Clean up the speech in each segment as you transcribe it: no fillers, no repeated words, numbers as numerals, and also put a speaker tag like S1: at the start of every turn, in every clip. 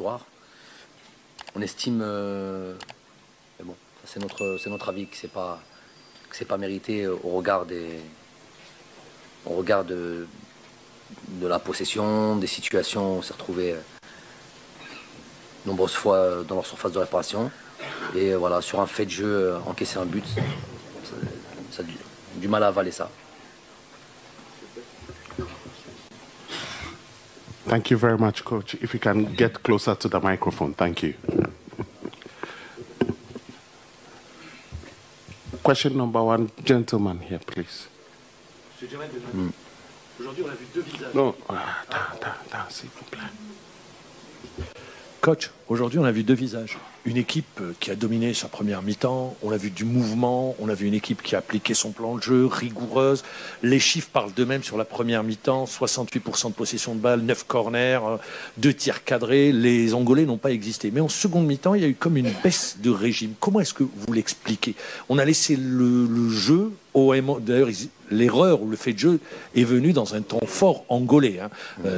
S1: soir. On estime, mais bon, c'est notre avis, que c'est pas mérité au regard de la possession, des situations où on s'est retrouvé nombreuses fois dans leur surface de réparation. Et voilà, sur un fait de jeu, encaisser un but, ça a du mal à avaler ça.
S2: Thank you very much, Coach. If you can get closer to the microphone, thank you. Question number one, gentleman here, please.
S3: Monsieur Djamel, aujourd'hui on a vu deux visages.
S2: Non, s'il vous plaît.
S3: Coach, aujourd'hui on a vu deux visages. Une équipe qui a dominé sa première mi-temps, on a vu du mouvement, on a vu une équipe qui a appliqué son plan de jeu, rigoureuse. Les chiffres parlent d'eux-mêmes sur la première mi-temps, 68% de possession de balle, 9 corners, 2 tirs cadrés. Les Angolais n'ont pas existé. Mais en seconde mi-temps, il y a eu comme une baisse de régime. Comment est-ce que vous l'expliquez? On a laissé le jeu d'ailleurs, l'erreur ou le fait de jeu est venu dans un temps fort angolais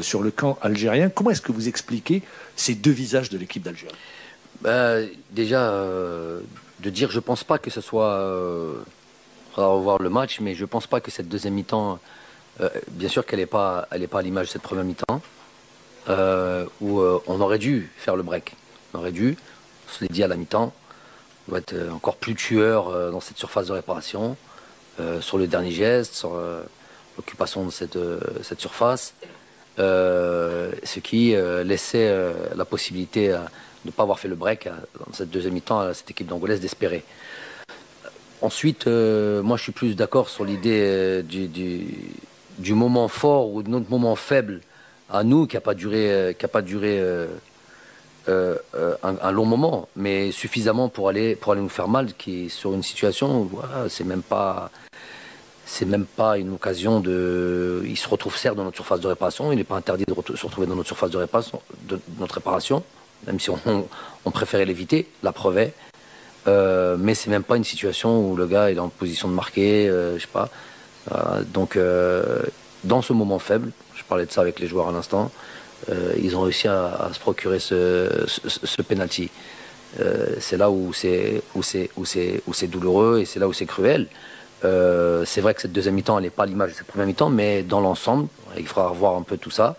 S3: sur le camp algérien. Comment est-ce que vous expliquez ces deux visages de l'équipe d'Algérie?
S1: Déjà, de dire, je pense pas que ce soit... on va revoir le match, mais je pense pas que cette deuxième mi-temps, bien sûr qu'elle n'est pas à l'image de cette première mi-temps, où on aurait dû faire le break. On aurait dû, on se l'est dit à la mi-temps, on doit être encore plus tueur dans cette surface de réparation, sur le dernier geste, sur l'occupation de cette surface, ce qui laissait la possibilité de ne pas avoir fait le break dans cette deuxième mi-temps à cette équipe d'Angolaise d'espérer. Ensuite, moi je suis plus d'accord sur l'idée du moment fort ou de notre moment faible à nous, qui n'a pas duré, un long moment, mais suffisamment pour aller nous faire mal, qui est sur une situation où voilà, c'est même pas une occasion de... Il se retrouve certes dans notre surface de réparation, il n'est pas interdit de se retrouver dans notre surface de réparation, même si on préférait l'éviter, la preuve est. Mais c'est même pas une situation où le gars est en position de marquer, je sais pas. Donc, dans ce moment faible, je parlais de ça avec les joueurs à l'instant, ils ont réussi à se procurer ce penalty. C'est là où c'est douloureux et c'est là où c'est cruel. C'est vrai que cette deuxième mi-temps, elle n'est pas à l'image de cette première mi-temps, mais dans l'ensemble, il faudra revoir un peu tout ça.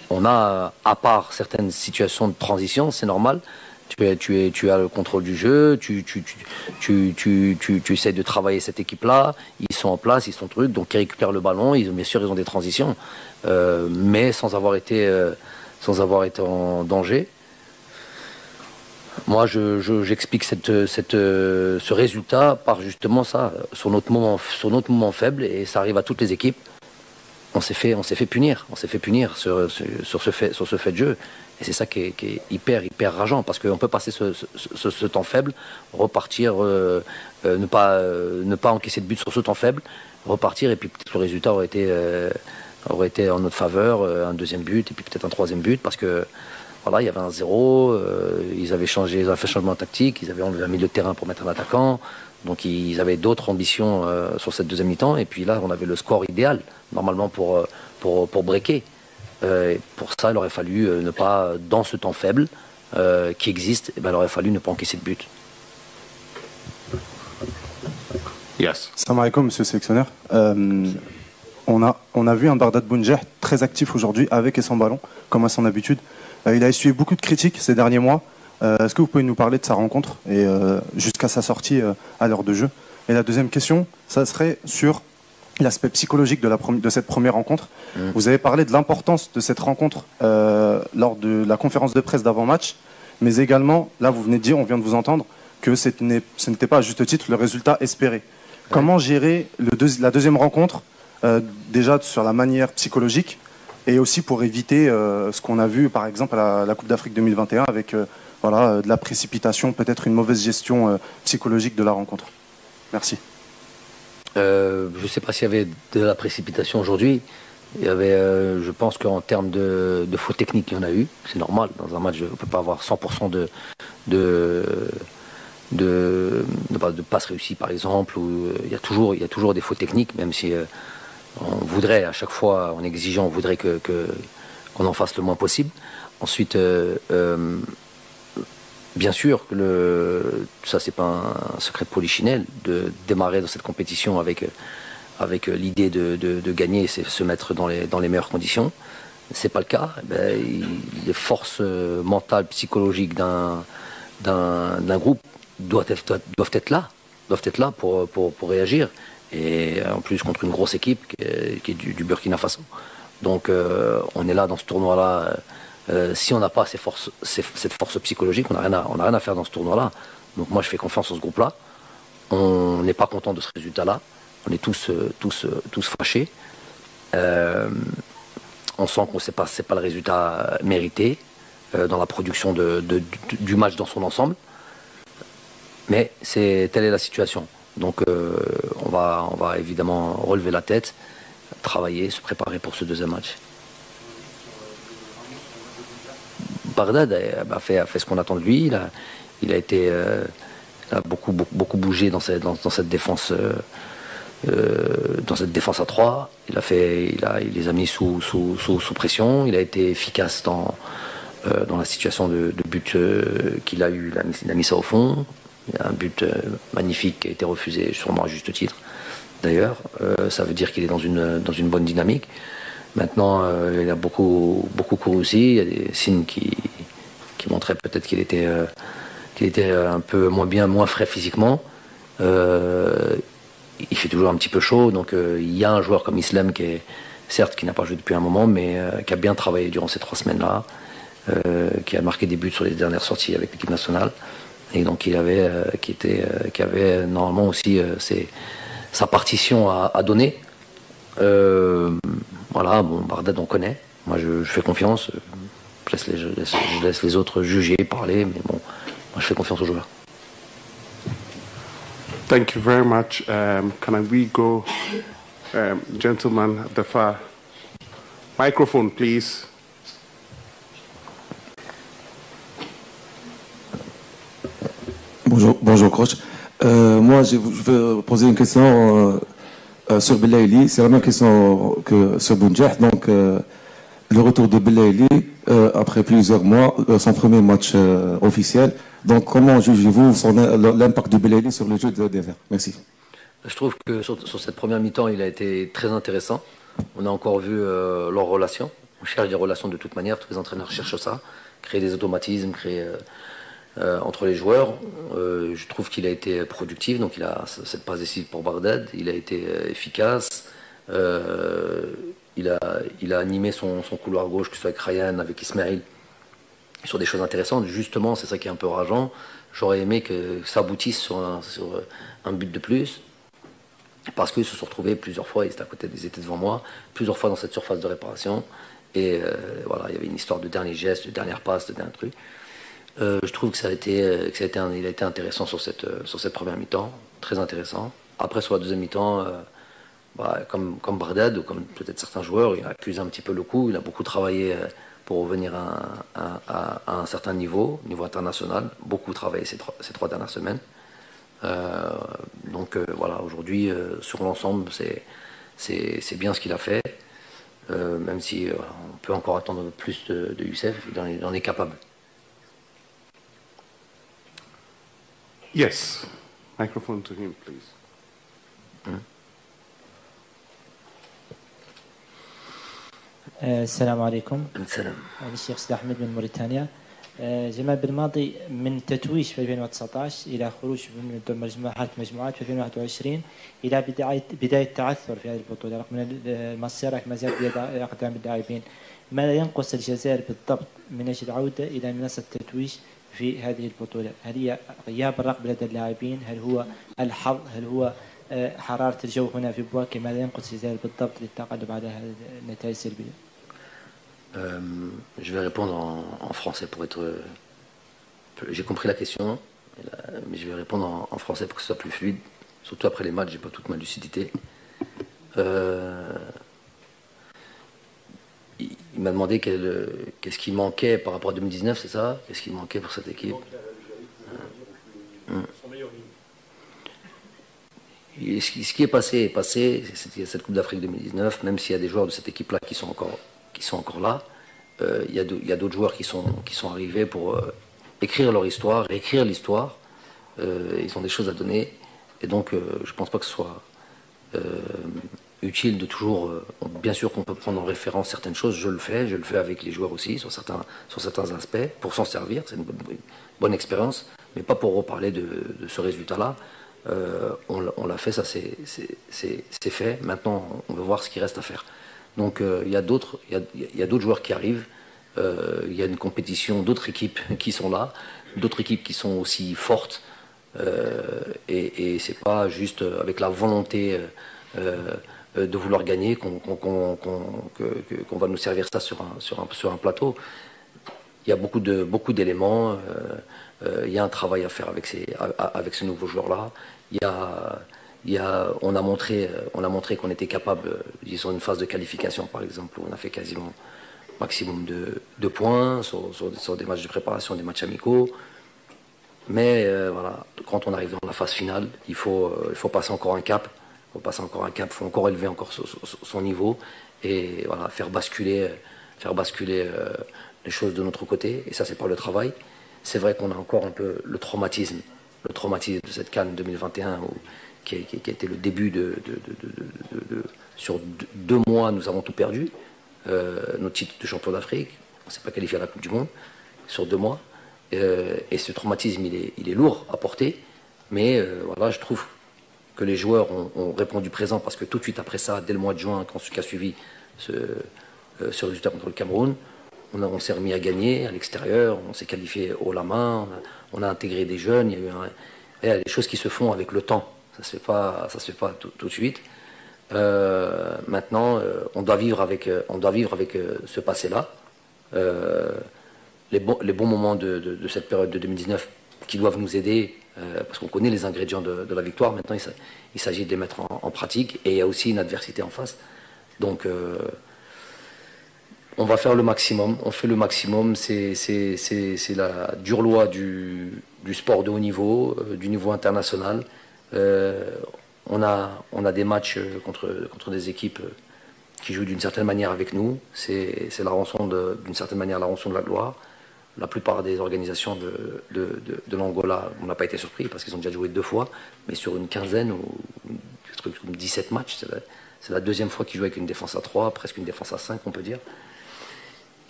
S1: On a, à part certaines situations de transition, c'est normal. Tu as le contrôle du jeu, tu essaies de travailler cette équipe-là, ils sont en place, ils sont trucs, donc ils récupèrent le ballon, bien sûr ils ont des transitions, mais sans avoir été en danger. Moi j'explique ce résultat par justement ça, sur notre moment faible, et ça arrive à toutes les équipes. On s'est fait punir sur ce fait de jeu. Et c'est ça qui est hyper rageant, parce qu'on peut passer ce temps faible, repartir, ne pas encaisser de but sur ce temps faible, repartir, et puis peut-être le résultat aurait été en notre faveur, un deuxième but, et puis peut-être un troisième but, parce que voilà, il y avait un 0, ils avaient fait changement tactique, ils avaient enlevé un milieu de terrain pour mettre un attaquant, donc ils avaient d'autres ambitions sur cette deuxième mi-temps, et puis là on avait le score idéal, normalement pour breaker. Pour ça, il aurait fallu ne pas, dans ce temps faible qui existe, il aurait fallu ne pas encaisser de but.
S2: Yes.
S4: Salam alaikum, monsieur le sélectionneur. On a vu un Bardad Bounjeh très actif aujourd'hui, avec et sans ballon, comme à son habitude. Il a essuyé beaucoup de critiques ces derniers mois. Est-ce que vous pouvez nous parler de sa rencontre et jusqu'à sa sortie à l'heure de jeu? Et la deuxième question, ça serait sur l'aspect psychologique de cette première rencontre. Vous avez parlé de l'importance de cette rencontre lors de la conférence de presse d'avant-match, mais également, là vous venez de dire, on vient de vous entendre, que ce n'était pas à juste titre le résultat espéré. Comment gérer la deuxième rencontre, déjà sur la manière psychologique, et aussi pour éviter ce qu'on a vu par exemple à la Coupe d'Afrique 2021 avec de la précipitation, peut-être une mauvaise gestion psychologique de la rencontre. Merci.
S1: Je ne sais pas s'il y avait de la précipitation aujourd'hui. Il y avait, je pense qu'en termes de fautes techniques, il y en a eu. C'est normal. Dans un match, on ne peut pas avoir 100% de passes réussies, par exemple. Il y a toujours des fautes techniques, même si on voudrait, à chaque fois, en exigeant, on voudrait qu'on en fasse le moins possible. Ensuite, bien sûr que ça c'est pas un secret de polichinelle de démarrer dans cette compétition avec l'idée de gagner, c'est se mettre dans les meilleures conditions. C'est pas le cas. Les forces mentales, psychologiques d'un groupe doivent être là pour réagir. Et en plus contre une grosse équipe qui est du Burkina Faso. Donc on est là dans ce tournoi-là. Si on n'a pas cette force psychologique, on n'a rien à faire dans ce tournoi-là. Donc moi je fais confiance en ce groupe-là. On n'est pas content de ce résultat-là. On est tous fâchés. On sent que c'est pas le résultat mérité dans la production du match dans son ensemble. Mais telle est la situation. Donc on va évidemment relever la tête, travailler, se préparer pour ce deuxième match. Bardad a fait ce qu'on attend de lui. Il a beaucoup bougé dans cette défense. Dans cette défense à 3, il les a mis sous pression. Il a été efficace dans la situation de but qu'il a eu. Il a mis ça au fond. Il y a un but magnifique qui a été refusé, sûrement à juste titre. D'ailleurs, ça veut dire qu'il est dans une bonne dynamique. Maintenant, il a beaucoup couru aussi. Il y a des signes qui montraient peut-être qu'il était un peu moins bien, moins frais physiquement. Il fait toujours un petit peu chaud, donc il y a un joueur comme Islam qui n'a pas joué depuis un moment, mais qui a bien travaillé durant ces 3 semaines-là, qui a marqué des buts sur les dernières sorties avec l'équipe nationale, et donc qui avait normalement aussi sa partition à donner. Voilà, bon, Bardad on connaît, moi je fais confiance, je laisse les autres juger, parler, mais bon, moi je fais confiance aux joueurs.
S2: Thank you very much. Can we go, gentleman at the far microphone, please?
S5: Bonjour coach. Moi, je veux poser une question sur Belaïli. C'est la même question que sur Bounjah. Donc, le retour de Belaïli après plusieurs mois, son premier match officiel. Donc, comment jugez-vous l'impact de Belaïli sur le jeu des Verts? Merci.
S1: Je trouve que sur cette première mi-temps, il a été très intéressant. On a encore vu leurs relations. On cherche des relations de toute manière. Tous les entraîneurs cherchent ça. Créer des automatismes, entre les joueurs. Je trouve qu'il a été productif. Donc, il a cette passe décisive pour Bardad. Il a été efficace. Il a animé son couloir gauche, que ce soit avec Ryan, avec Ismaël, sur des choses intéressantes. Justement, c'est ça qui est un peu rageant. J'aurais aimé que ça aboutisse sur un but de plus, parce qu'ils se sont retrouvés plusieurs fois, ils étaient devant moi, plusieurs fois dans cette surface de réparation. Et voilà, il y avait une histoire de dernier geste, de dernière passe, de dernier truc. Je trouve que il a été intéressant sur cette première mi-temps, très intéressant. Après, sur la deuxième mi-temps, comme Bardad ou comme peut-être certains joueurs, il a accusé un petit peu le coup. Il a beaucoup travaillé pour revenir à un certain niveau international. Beaucoup travaillé ces 3 dernières semaines. Donc voilà, aujourd'hui, sur l'ensemble, c'est bien ce qu'il a fait. Même si on peut encore attendre plus de Youssef, il en est capable.
S2: Yes. Microphone to him, please.
S6: السلام عليكم.
S1: السلام.
S6: أنا الشيخ سيد أحمد من موريتانيا. جمال بالماضي من تتويج في 2019 إلى خروج من دور مجموعات في 2021 إلى بداية تعثر في هذه البطولة رغم أن المصيرة ما زالت بيد أقدام اللاعبين. ماذا ينقص الجزائر بالضبط من أجل العودة إلى منصة التتويج في هذه البطولة؟ هل هي غياب الرغبة لدى اللاعبين؟ هل هو الحظ؟ هل هو حرارة الجو هنا في بواكي؟ ماذا ينقص الجزائر بالضبط للتقدم على هذه النتائج السلبية؟
S1: Je vais répondre en français pour être. J'ai compris la question, mais je vais répondre en français pour que ce soit plus fluide. Surtout après les matchs, j'ai pas toute ma lucidité. Il m'a demandé qu'est-ce qui manquait par rapport à 2019, c'est ça? Qu'est-ce qui manquait pour cette équipe? Et ce qui est passé, c'était cette Coupe d'Afrique 2019, même s'il y a des joueurs de cette équipe-là qui sont encore là, il y a d'autres joueurs qui sont arrivés pour écrire leur histoire, écrire l'histoire. Ils ont des choses à donner. Et donc, je ne pense pas que ce soit utile de toujours... bien sûr qu'on peut prendre en référence certaines choses, je le fais avec les joueurs aussi, sur certains aspects, pour s'en servir, c'est une bonne expérience, mais pas pour reparler de ce résultat-là. On l'a fait, ça c'est fait. Maintenant, on veut voir ce qu'il reste à faire. Donc, il y a d'autres joueurs qui arrivent. Il y a une compétition, d'autres équipes qui sont là, d'autres équipes qui sont aussi fortes. Et c'est pas juste avec la volonté de vouloir gagner qu'on va nous servir ça sur un plateau. Il y a beaucoup d'éléments. Il y a un travail à faire avec ces nouveaux joueurs-là. On a montré qu'on était capable, disons une phase de qualification par exemple, où on a fait quasiment maximum de points sur des matchs de préparation, des matchs amicaux. Mais voilà, quand on arrive dans la phase finale, il faut passer encore un cap. Il faut encore élever encore son niveau et voilà, faire basculer les choses de notre côté. Et ça, c'est par le travail. C'est vrai qu'on a encore un peu le traumatisme de cette CAN 2021 qui a été le début sur 2 mois, nous avons tout perdu. Notre titre de champion d'Afrique, on ne s'est pas qualifié à la Coupe du Monde sur 2 mois. Et ce traumatisme, il est lourd à porter. Mais voilà, je trouve que les joueurs ont répondu présent parce que tout de suite après ça, dès le mois de juin, quand ce qui a suivi ce résultat contre le Cameroun, on s'est remis à gagner à l'extérieur, on s'est qualifié haut la main, on a intégré des jeunes. Il y a des choses qui se font avec le temps. Ça se fait pas tout de suite. Maintenant, on doit vivre avec ce passé-là. Les bons moments de cette période de 2019 qui doivent nous aider, parce qu'on connaît les ingrédients de la victoire. Maintenant, il s'agit de les mettre en pratique, et il y a aussi une adversité en face. Donc, on va faire le maximum. On fait le maximum. C'est la dure loi du sport de haut niveau, du niveau international. On a des matchs contre des équipes qui jouent d'une certaine manière avec nous. C'est la rançon d'une certaine manière la rançon de la gloire. La plupart des organisations de l'Angola, on n'a pas été surpris parce qu'ils ont déjà joué 2 fois, mais sur une quinzaine ou 17 matchs, c'est la 2e fois qu'ils jouent avec une défense à 3, presque une défense à 5, on peut dire.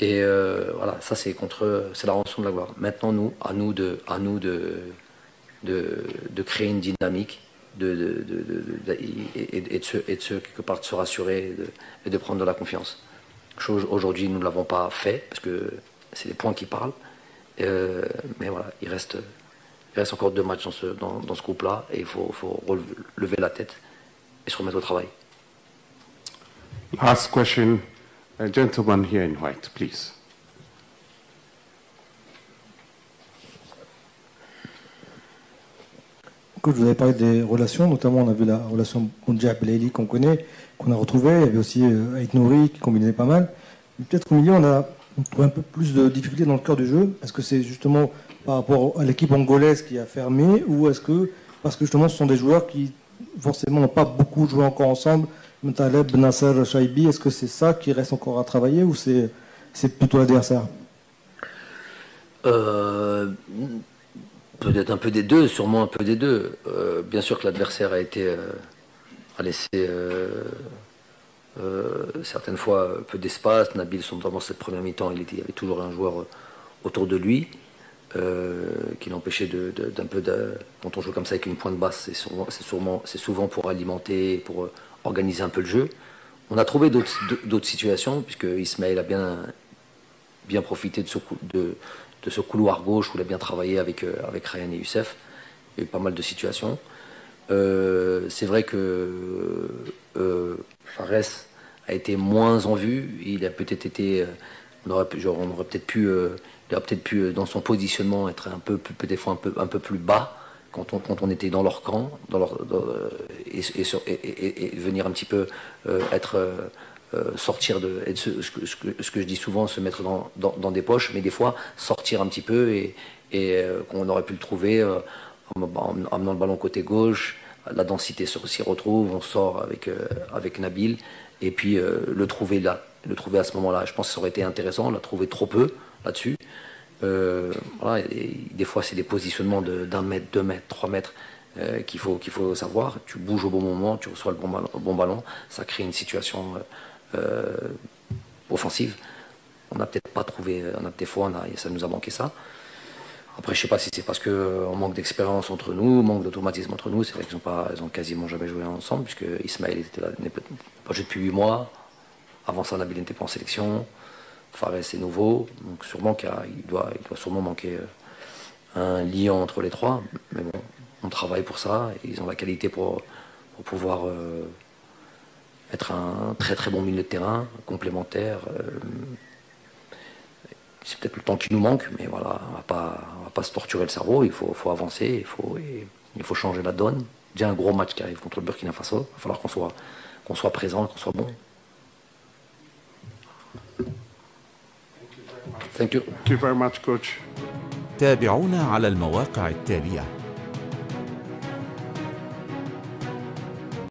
S1: Et voilà, ça c'est la rançon de la gloire. Maintenant, à nous de créer une dynamique et de quelque part de se rassurer et de prendre de la confiance. Chose aujourd'hui, nous ne l'avons pas fait parce que c'est les points qui parlent. Mais voilà, il reste encore 2 matchs dans ce groupe-là et il faut lever la tête et se remettre au travail.
S2: Last question, a gentleman here in white, please.
S7: Vous avez parlé des relations, notamment on a vu la relation Bounjah Belaïli qu'on connaît, qu'on a retrouvée. Il y avait aussi Ait Nouri qui combinait pas mal. Peut-être au milieu, on trouve un peu plus de difficultés dans le cœur du jeu. Est-ce que c'est justement par rapport à l'équipe angolaise qui a fermé, ou est-ce que parce que justement ce sont des joueurs qui forcément n'ont pas beaucoup joué encore ensemble, Mtaleb, Nasser, Shaibi, est-ce que c'est ça qui reste encore à travailler, ou c'est plutôt l'adversaire?
S1: Peut-être un peu des deux, sûrement un peu des deux. Bien sûr que l'adversaire a laissé certaines fois peu d'espace. Nabil, dans cette première mi-temps, il y avait toujours un joueur autour de lui qui l'empêchait quand on joue comme ça avec une pointe basse, c'est souvent pour alimenter, pour organiser un peu le jeu. On a trouvé d'autres situations, puisque Ismaël a bien profité de ce couloir gauche où il a bien travaillé avec Ryan et Youssef. Il y a eu pas mal de situations. C'est vrai que Fares a été moins en vue. Il a peut-être été, il aurait peut-être pu dans son positionnement être des fois un peu plus bas quand on était dans leur camp, et venir un petit peu sortir ce que je dis souvent, se mettre dans des poches, mais des fois sortir un petit peu et qu'on aurait pu le trouver en amenant le ballon côté gauche. La densité s'y retrouve, on sort avec Nabil, et puis le trouver là. le trouver à ce moment-là. Je pense que ça aurait été intéressant, on l'a trouvé trop peu là-dessus. Voilà, des fois, c'est des positionnements d'1 mètre, 2 mètres, 3 mètres qu'il faut savoir. Tu bouges au bon moment, tu reçois le bon ballon, ça crée une situation offensive. On n'a peut-être pas trouvé, des fois, ça nous a manqué ça. Après, je ne sais pas si c'est parce qu'on manque d'expérience entre nous, manque d'automatisme entre nous. C'est vrai qu'ils ont quasiment jamais joué ensemble, puisque Ismaël était là, n'est pas joué depuis 8 mois. Avant ça, Nabil n'était pas en sélection. Fares est nouveau. Donc sûrement qu'il doit sûrement manquer un lien entre les trois. Mais bon, on travaille pour ça. Et ils ont la qualité pour pouvoir être un très très bon milieu de terrain, complémentaire. C'est peut-être le temps qui nous manque, mais voilà, on va pas se torturer le cerveau, il faut avancer, il faut changer la donne. Déjà un gros match qui arrive contre le Burkina Faso, il va falloir qu'on soit présent, qu'on soit bon.
S2: Thank you very much, coach.
S8: تابعونا على المواقع التالية.